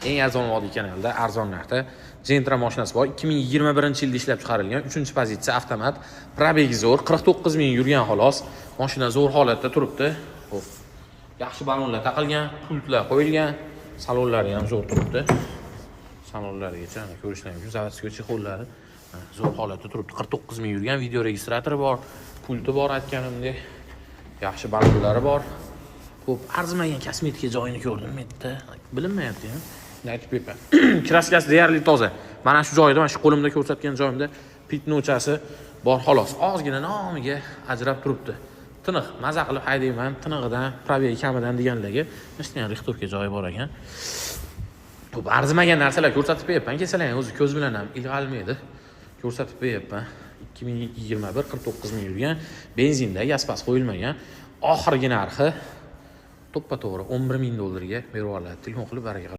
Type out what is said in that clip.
eng arzon vodiy kanalida arzon narxda Gentra mashinasi bor. 2021-yilda ishlab chiqarilgan 3-pozitsiya avtomat, probegi zo'r, 49 ming yurgan xolos. Mashina zo'r holatda turibdi. Xo'p. Yaxshi balonlar taqilgan, pultlar qo'yilgan, salonlari ham zo'r turibdi. Salonlarigacha ko'rishlaring uchun zavodskiy chexollari zo'r holatda turibdi. 49 ming yurgan, video registratori bor, pulti bor aytganimdek. Yaxshi balonlari bor. Xo'p, arzimagan kosmetika joyini ko'rdim men yerda. Bilinmayapti-ku. Aytib beraman. Kraskasi deyarli toza. Mana shu joyda, mana shu qo'limda ko'rsatgan joyimda pitnochasi bor xolos. Ozgina nomiga ajrab turibdi. Tiniq, maza qilib haydayman, tinig'idan, probegi kamidan deganlarga ishdan rixtovka joyi bor ekan. Xo'p, arzimagan narsalar ko'rsatib beribman. Kelsalar o'zi ko'z bilan ham ilg'almaydi. Ko'rsatib beribman. 2021 49 ming yurgan, benzinda gaz pas qo'yilmagan. Oxirgi narxi to'ppa-to'g'ri $11 ming berib oladi. Telefon qilib baraka